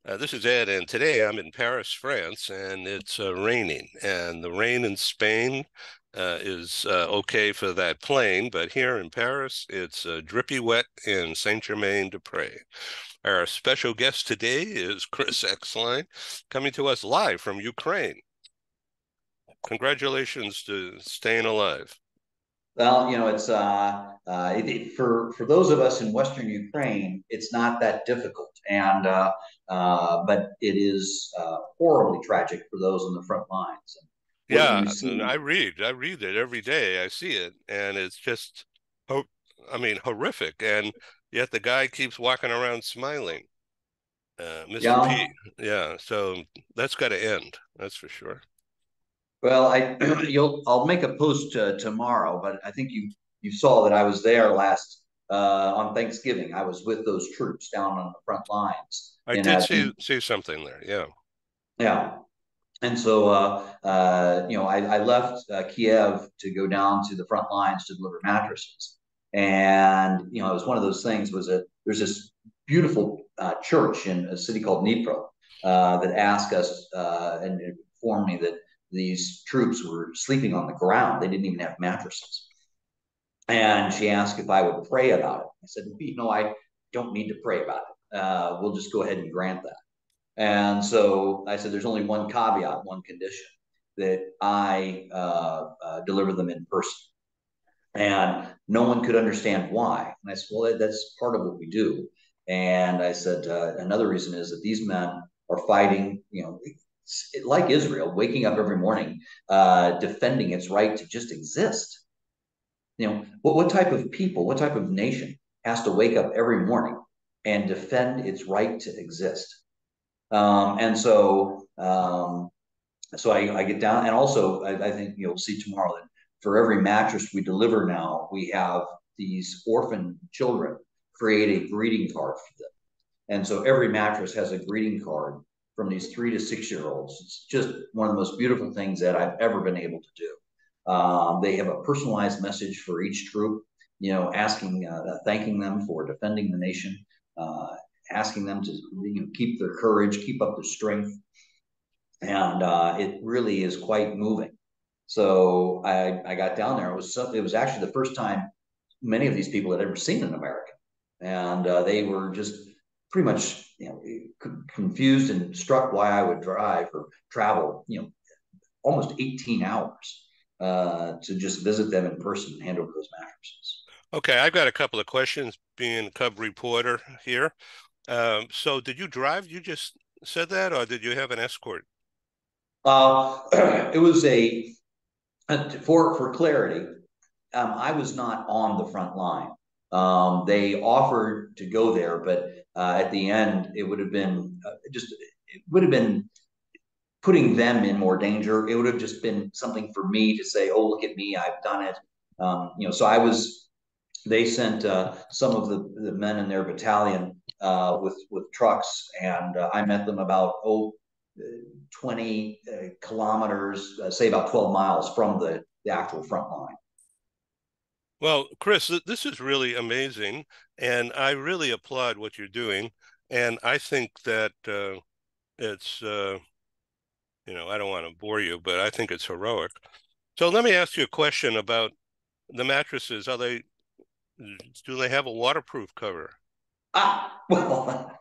This is Ed, and today I'm in Paris, France, and it's raining. And the rain in Spain is okay for that plane, but here in Paris, it's drippy wet in Saint-Germain-des-Prés. Our special guest today is CHRIS EXLINE, coming to us live from Ukraine. Congratulations to staying alive. Well, it's for those of us in Western Ukraine, it's not that difficult, and but it is horribly tragic for those on the front lines. And what you Yeah, and see, I read it every day. I see it, and it's just, I mean, horrific. And yet the guy keeps walking around smiling. Mr. yeah. P. Yeah, so that's got to end. That's for sure. Well, I'll make a post tomorrow, but I think you saw that I was there last on Thanksgiving. I was with those troops down on the front lines I in did uh, in see something there. Yeah. yeah. And so, I left Kiev to go down to the front lines to deliver mattresses. And, it was one of those things was that there's this beautiful church in a city called Dnipro that asked us and informed me that these troops were sleeping on the ground. They didn't even have mattresses. And she asked if I would pray about it. I said, I don't need to pray about it. We'll just go ahead and grant that. And so I said, there's only one caveat, one condition that I deliver them in person. And no one could understand why. And I said, well, that's part of what we do. And I said, another reason is that these men are fighting, like Israel, waking up every morning, defending its right to just exist. What type of people, what type of nation has to wake up every morning and defend its right to exist? And so I get down, and also I think you'll see tomorrow that for every mattress we deliver now, we have these orphan children create a greeting card for them. And so every mattress has a greeting card from these 3 to 6 year olds. It's just one of the most beautiful things that I've ever been able to do. They have a personalized message for each troop, thanking them for defending the nation, uh, asking them to keep their courage, keep up their strength, and it really is quite moving. So I got down there. It was actually the first time many of these people had ever seen an American, and they were just pretty much confused and struck why I would drive or travel almost 18 hours to just visit them in person and hand over those mattresses. Okay, I've got a couple of questions being cub reporter here. So did you drive? You just said that, or did you have an escort? It was for clarity. I was not on the front line. They offered to go there, but at the end, it would have been putting them in more danger. It would have just been something for me to say, "Oh, look at me, I've done it." So I was. They sent some of the men in their battalion with trucks, and I met them about 20 kilometers, say about 12 miles from the actual front line. Well, Chris, this is really amazing, and I really applaud what you're doing. And I think that it's, I don't want to bore you, but I think it's heroic. So let me ask you a question about the mattresses. Do they have a waterproof cover? Well,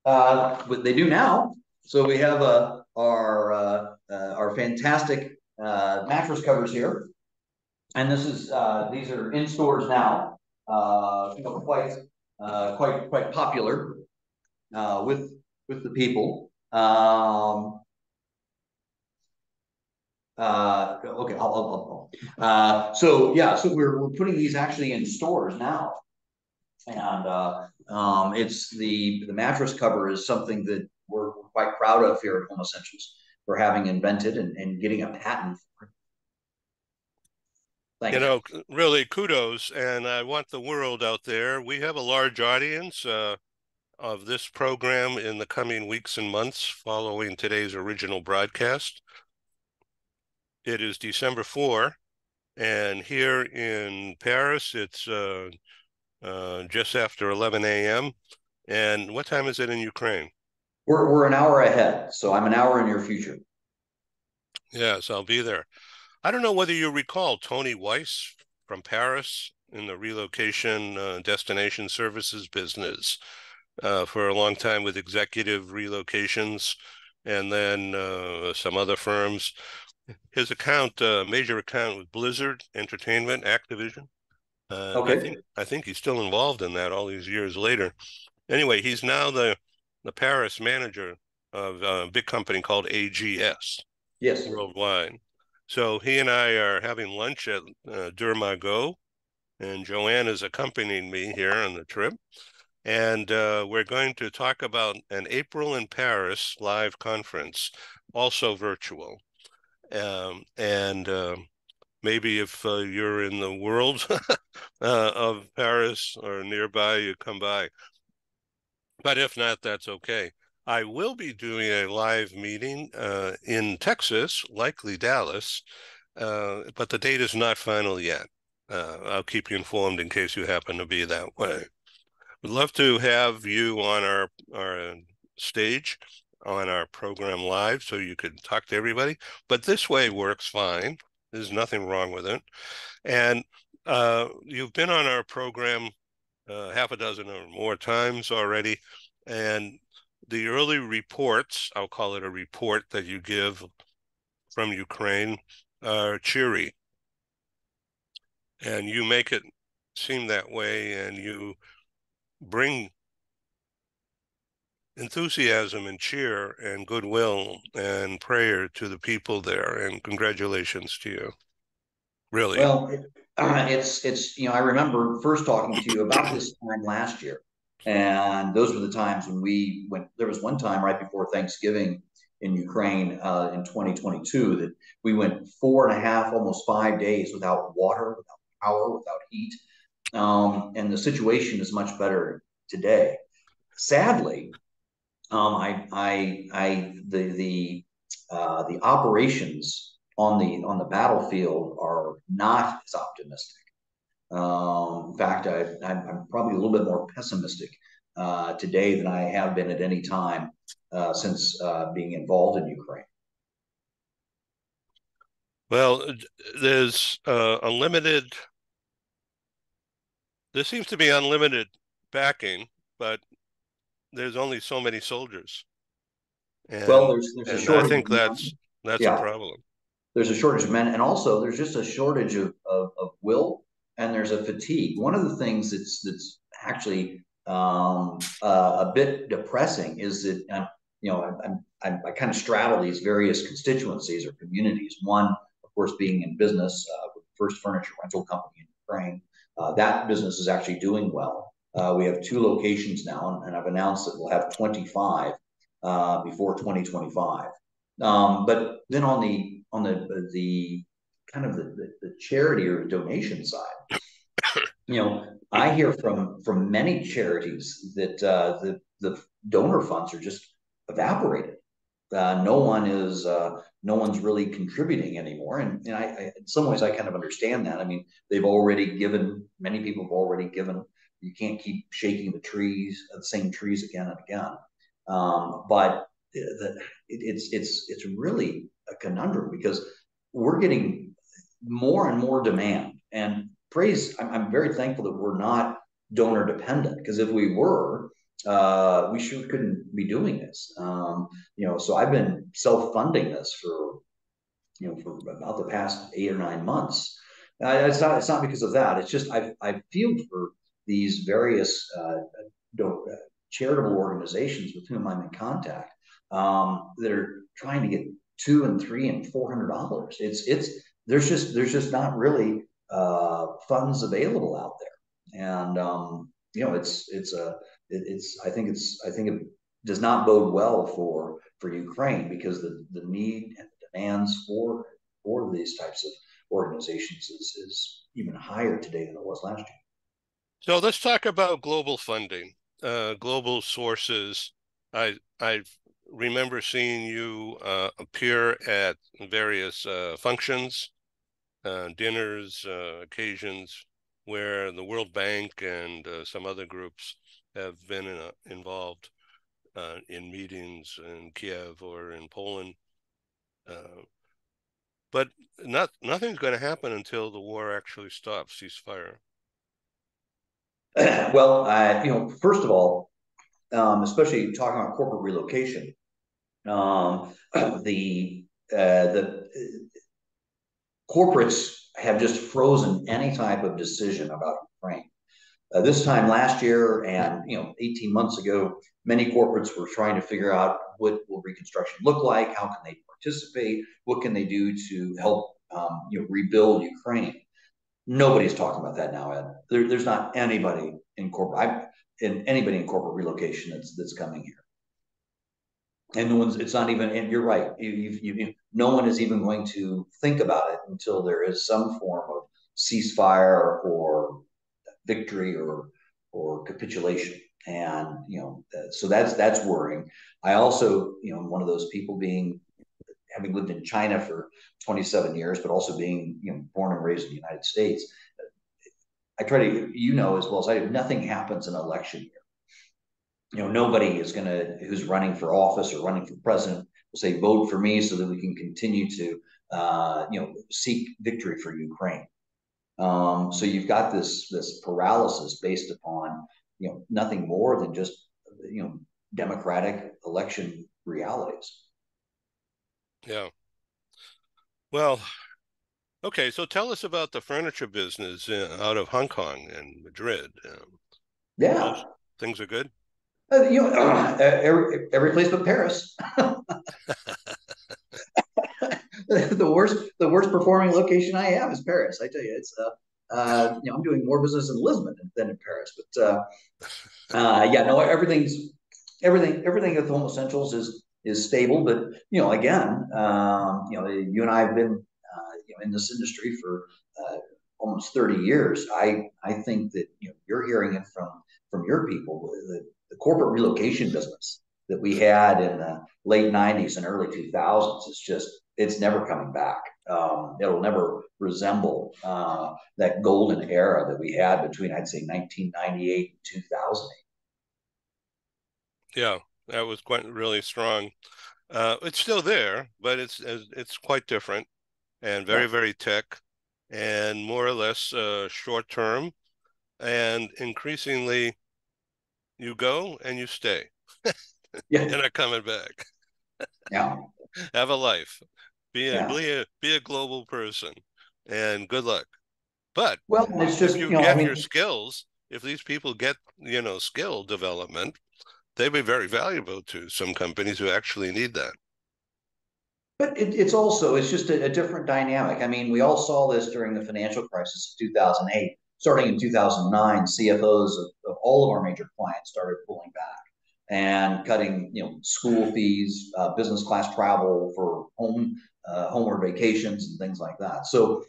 but they do now. So we have our fantastic mattress covers here, and these are in stores now. Quite popular with the people. Okay, so yeah, so we're putting these actually in stores now, and it's the mattress cover is something that we're quite proud of here at Home Essentials for having invented and getting a patent for. You Thank you. know, really kudos, and I want the world out there. We have a large audience of this program in the coming weeks and months following today's original broadcast. It is December 4, and here in Paris, it's just after 11 a.m. And what time is it in Ukraine? We're an hour ahead, so I'm an hour in your future. Yes, I'll be there. I don't know whether you recall Tony Weiss from Paris in the relocation destination services business for a long time with executive relocations and then some other firms. His account, major account with Blizzard Entertainment, Activision. And Okay. I think he's still involved in that all these years later. Anyway, he's now the Paris manager of a big company called AGS Yes. worldwide. So he and I are having lunch at Durmago, and Joanne is accompanying me here on the trip. And we're going to talk about an April in Paris live conference, also virtual. And maybe if you're in the world of Paris or nearby, you come by. But if not, that's okay. I will be doing a live meeting in Texas, likely Dallas, but the date is not final yet. I'll keep you informed in case you happen to be that way. We'd love to have you on our stage on our program live so you could talk to everybody. But this way works fine. There's nothing wrong with it. And you've been on our program half a dozen or more times already. And the early reports, I'll call it a report that you give from Ukraine, are cheery. And you make it seem that way, and you bring enthusiasm and cheer and goodwill and prayer to the people there. And congratulations to you. Really. Well, it's I remember first talking to you about this time last year, and those were the times when we went. There was one time right before Thanksgiving in Ukraine in 2022 that we went 4.5, almost 5 days without water, without power, without heat, and the situation is much better today. Sadly, the operations on the battlefield are not as optimistic. In fact, I'm probably a little bit more pessimistic today than I have been at any time since being involved in Ukraine. Well, there's unlimited, there seems to be unlimited backing, but there's only so many soldiers. Well, And there's a and I shortage of think men. that's a Yeah, problem. there's a shortage of men, and also there's just a shortage of will, and there's a fatigue. One of the things that's actually a bit depressing is that I kind of straddle these various constituencies or communities. One, of course, being in business with the first furniture rental company in Ukraine. That business is actually doing well. We have 2 locations now, and I've announced that we'll have 25 before 2025. But then on the kind of the charity or donation side, I hear from many charities that the donor funds are just evaporated. No one's really contributing anymore, and in some ways I kind of understand that. I mean, they've already given. Many people have already given. You can't keep shaking the same trees again and again. But it's really a conundrum because we're getting more and more demand. And I'm very thankful that we're not donor dependent, because if we were, we sure couldn't be doing this. So I've been self funding this for about the past 8 or 9 months. It's not because of that. It's just I feel for these various charitable organizations with whom I'm in contact that are trying to get $200 and $300 and $400. It's there's just not really funds available out there, and I think it does not bode well for Ukraine, because the need and the demands for these types of organizations is even higher today than it was last year. So let's talk about global funding, global sources. I remember seeing you appear at various functions, dinners, occasions where the World Bank and some other groups have been involved in meetings in Kiev or in Poland. But nothing's going to happen until the war actually stops, ceasefire. Well, first of all, especially talking about corporate relocation, um, the corporates have just frozen any type of decision about Ukraine. This time last year and 18 months ago, many corporates were trying to figure out what will reconstruction look like, how can they participate, what can they do to help rebuild Ukraine. Nobody's talking about that now, Ed. There's not anybody in anybody in corporate relocation that's coming here. And no one's, it's not even, and you're right, no one is even going to think about it until there is some form of ceasefire or victory or capitulation. And so that's worrying. I also, one of those people being having lived in China for 27 years, but also being born and raised in the United States. I try to, as well as I do, nothing happens in an election year. Nobody is going to, who's running for office or running for president, will say, vote for me so that we can continue to, seek victory for Ukraine. So you've got this paralysis based upon, nothing more than just, democratic election realities. Yeah. Well, okay. So tell us about the furniture business out of Hong Kong and Madrid. How's Yeah. things are good? Every place but Paris. The worst performing location I have is Paris. I tell you, it's I'm doing more business in Lisbon than in Paris. But yeah, no, everything at Home Essentials is stable. But again, you and I have been in this industry for almost 30 years. I think that you're hearing it from your people. The corporate relocation business that we had in the late 90s and early 2000s is just, it's never coming back. It'll never resemble that golden era that we had between, I'd say, 1998 and 2008. Yeah, that was quite really strong. It's still there, but it's quite different and Yeah. very, very tech and more or less short term. And increasingly, you go and you stay. Yeah. You're not coming back. Yeah. Have a life. Yeah. Be a global person, and good luck. But Well, it's if just, you I get your mean, skills, if these people get skill development, they'd be very valuable to some companies who actually need that. but it's just a different dynamic. I mean, we all saw this during the financial crisis of 2008. Starting in 2009, CFOs of all of our major clients started pulling back and cutting, school fees, business class travel for homeward vacations and things like that. So,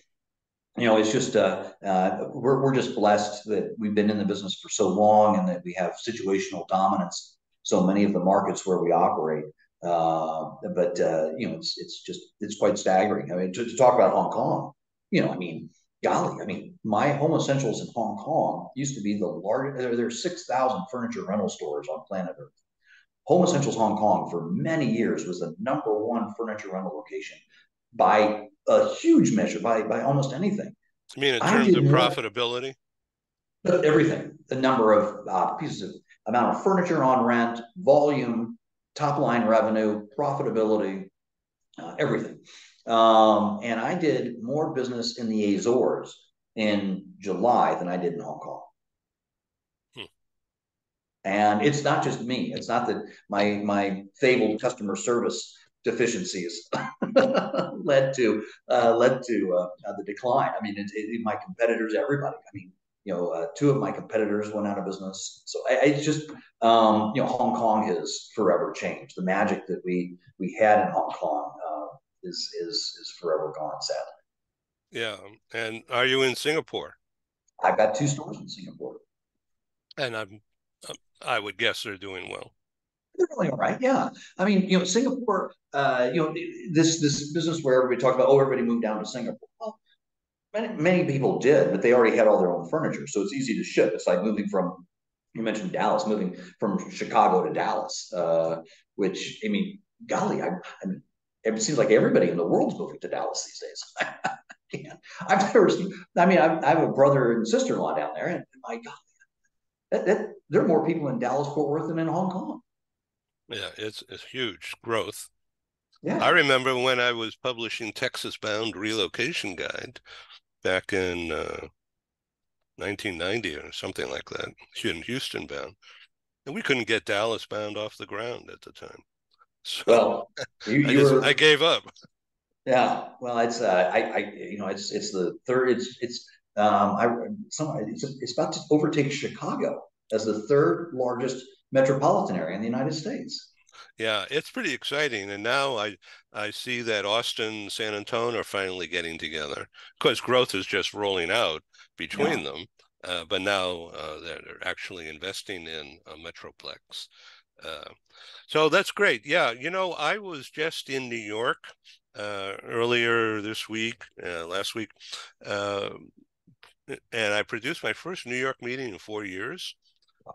it's just we're just blessed that we've been in the business for so long and that we have situational dominance. So many of the markets where we operate, but it's quite staggering. I mean, to talk about Hong Kong, I mean, golly, I mean, my Home Essentials in Hong Kong used to be the largest. There's 6,000 furniture rental stores on planet Earth. Home Essentials Hong Kong for many years was the number one furniture rental location by a huge measure, by almost anything. I mean, in I terms did of more, profitability. everything, the number of pieces of amount of furniture on rent, volume, top line revenue, profitability, everything. And I did more business in the Azores in July than I did in Hong Kong. Hmm. And it's not just me. It's not that my fabled customer service deficiencies led to the decline. I mean, my competitors, everybody. I mean, two of my competitors went out of business. So it's just Hong Kong has forever changed. The magic that we had in Hong Kong is forever gone, sadly. Yeah. And are you in Singapore? I've got two stores in Singapore. And I would guess they're doing well. They're really all right. Yeah. I mean, Singapore, this business where everybody talked about, oh, everybody moved down to Singapore. Well, many people did, but they already had all their own furniture. So it's easy to ship. It's like moving from, you mentioned Dallas, moving from Chicago to Dallas, which, I mean, golly, I mean, it seems like everybody in the world's moving to Dallas these days. I've never seen, I mean, I have a brother and sister in law down there, and my God, there are more people in Dallas, Fort Worth than in Hong Kong. Yeah, it's huge growth. I Yeah. remember when I was publishing Texas Bound Relocation Guide back in 1990 or something like that, in Houston bound, and we couldn't get Dallas bound off the ground at the time. So Well, you I were, gave up. yeah. Well, it's you know, it's the third. I it's about to overtake Chicago as the third largest metropolitan area in the United States. Yeah, it's pretty exciting. And now I see that Austin, San Antonio are finally getting together. Of course, growth is just rolling out Yeah. between them, but now they're actually investing in a metroplex. Uh, so that's great. Yeah, I was just in New York earlier this week, last week, uh, and I produced my first New York meeting in 4 years,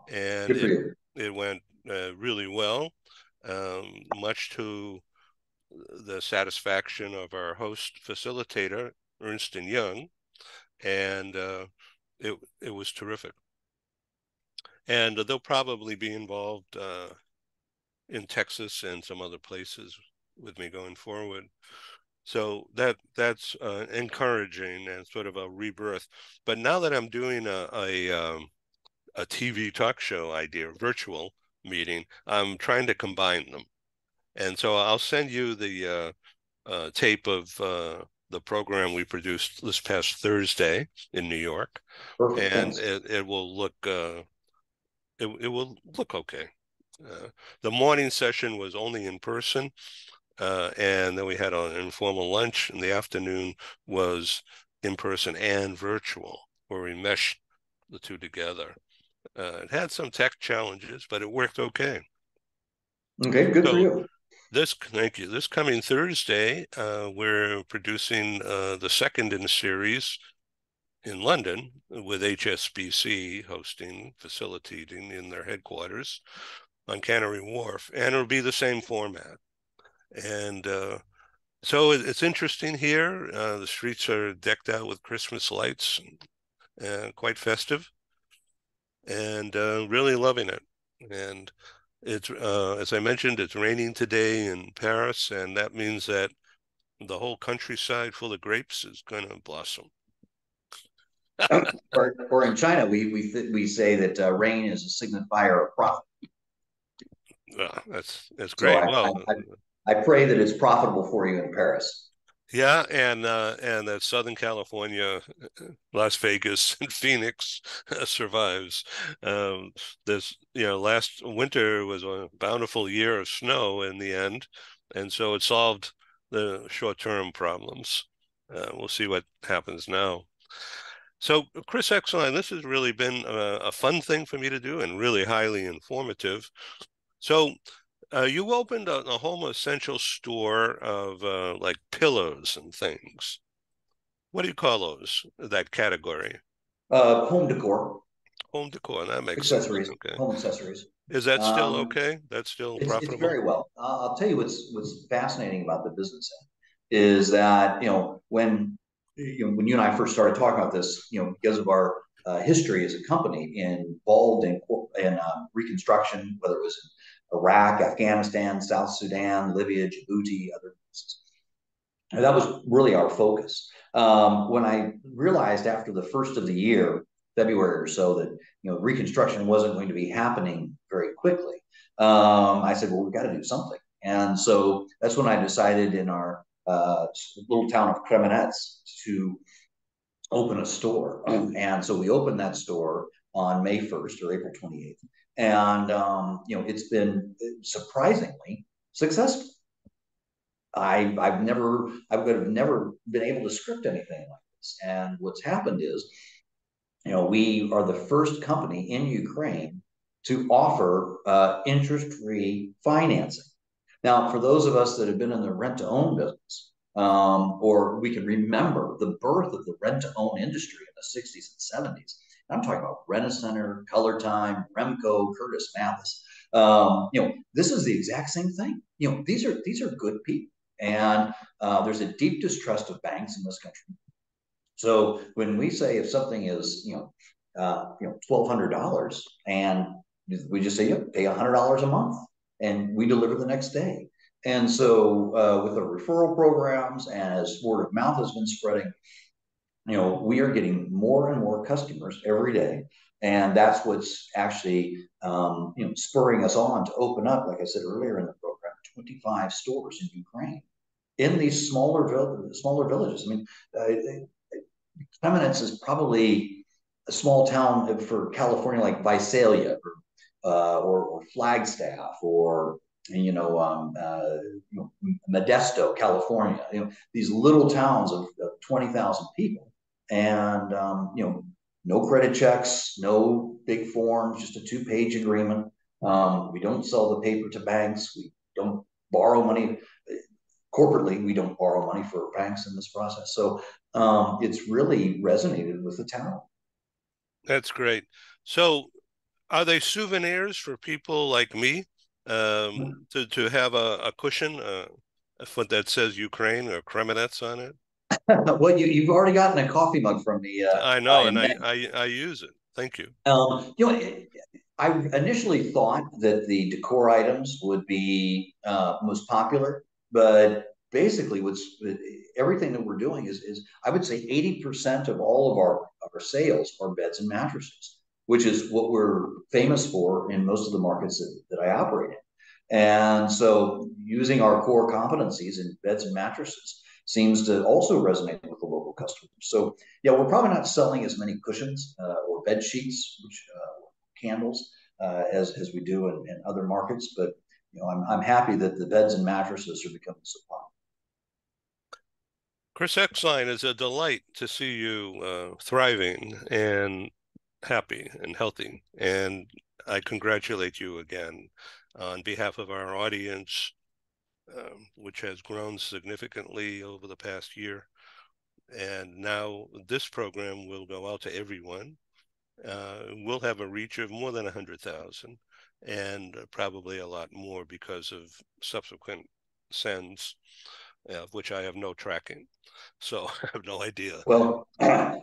and Good for it you. it went really well, much to the satisfaction of our host facilitator, Ernst and Young, and it was terrific. And they'll probably be involved in Texas and some other places with me going forward. So that's encouraging and sort of a rebirth. But now that I'm doing a TV talk show idea, virtual meeting, I'm trying to combine them. And so I'll send you the tape of the program we produced this past Thursday in New York, Perfect. and Thanks. it will look it will look okay. Uh, the morning session was only in person, and then we had an informal lunch, and the afternoon was in person and virtual, where we meshed the two together. It had some tech challenges, but it worked okay. Okay. Good for So you. thank you. This coming Thursday, we're producing the second in the series in London with HSBC hosting, facilitating in their headquarters on Canary Wharf, and it'll be the same format. And so it's interesting here. The streets are decked out with Christmas lights, quite festive, and really loving it. And it's as I mentioned, it's raining today in Paris, and that means that the whole countryside full of grapes is going to blossom. Or in China, we say that rain is a signifier of profit. That's So great. Well, I pray that it's profitable for you in Paris. yeah, and that Southern California, Las Vegas, and Phoenix survives. Um, this last winter was a bountiful year of snow in the end, and so it solved the short-term problems. We'll see what happens now. So, Chris Exline, this has really been a fun thing for me to do and really highly informative. So, you opened a home essential store of like pillows and things. What do you call those, that category? Home decor, Home decor. That makes sense. accessories, Okay. home accessories. Is that still Um, okay? That's still it's profitable? very well. I'll tell you what's fascinating about the business end is that when you and I first started talking about this, because of our history as a company involved in reconstruction, whether it was in Iraq, Afghanistan, South Sudan, Libya, Djibouti, other places. And that was really our focus. When I realized after the first of the year, February or so, that reconstruction wasn't going to be happening very quickly, I said, "Well, we've got to do something." And so that's when I decided in our little town of Kremenetz to open a store. And so we opened that store on May 1st or April 28th, and it's been surprisingly successful. I would have never been able to script anything like this. And what's happened is, we are the first company in Ukraine to offer interest-free financing. Now, for those of us that have been in the rent-to-own business, or we can remember the birth of the rent-to-own industry in the 60s and 70s, I'm talking about Rent-A-Center, Color Time, Remco, Curtis Mathis. This is the exact same thing. These are good people, and there's a deep distrust of banks in this country. So when we say if something is $1,200, and we just say, yep, pay $100 a month, and we deliver the next day. And so with our referral programs, and as word of mouth has been spreading, we are getting more and more customers every day. And that's what's actually, spurring us on to open up, like I said earlier in the program, 25 stores in Ukraine, in these smaller villages. I mean, Kremenetz is probably a small town for California, like Visalia or Flagstaff or Modesto, California. These little towns of 20,000 people, and no credit checks, no big forms, just a 2-page agreement. We don't sell the paper to banks. We don't borrow money corporately. We don't borrow money for banks in this process. So it's really resonated with the town. That's great. So are they souvenirs for people like me to have a cushion, a foot that says Ukraine or Kremenets on it? Well, you've already gotten a coffee mug from me I know, in and May. I use it. Thank you. I initially thought that the decor items would be most popular, but basically, what's everything that we're doing is I would say 80% of all of our sales are beds and mattresses, which is what we're famous for in most of the markets that I operate in. And so, using our core competencies in beds and mattresses seems to also resonate with the local customers. So, yeah, we're probably not selling as many cushions or bed sheets, which candles as we do in other markets. But I'm happy that the beds and mattresses are becoming so popular. CHRIS EXLINE is a delight to see you thriving and happy and healthy. And I congratulate you again on behalf of our audience, which has grown significantly over the past year. And now this program will go out to everyone. We'll have a reach of more than 100,000 and probably a lot more because of subsequent sends, of which I have no tracking. So I have no idea. Well,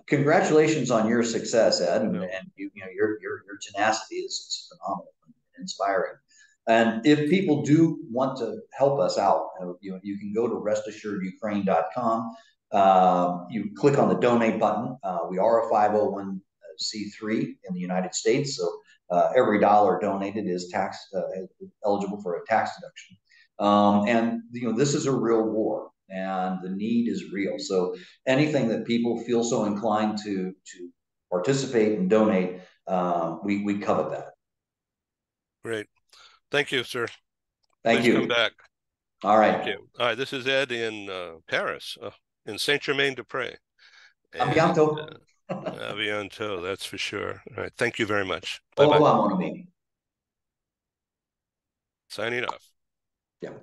congratulations on your success, Ed, and, No. and your tenacity is phenomenal and inspiring. And if people do want to help us out, you can go to restassuredukraine.com. You click on the donate button. We are a 501c3 in the United States, so every dollar donated is tax eligible for a tax deduction. And this is a real war, and the need is real. So anything that people feel so inclined to participate and donate, we covet that. Great. Thank you, sir. Thank Please come you. back. All Thank right. you. All right, this is Ed in Paris, in Saint-Germain-des-Prés. A And bientôt. à bientôt, that's for sure. All right, thank you very much. Au Bye-bye. revoir, mon ami. Signing off. Yeah.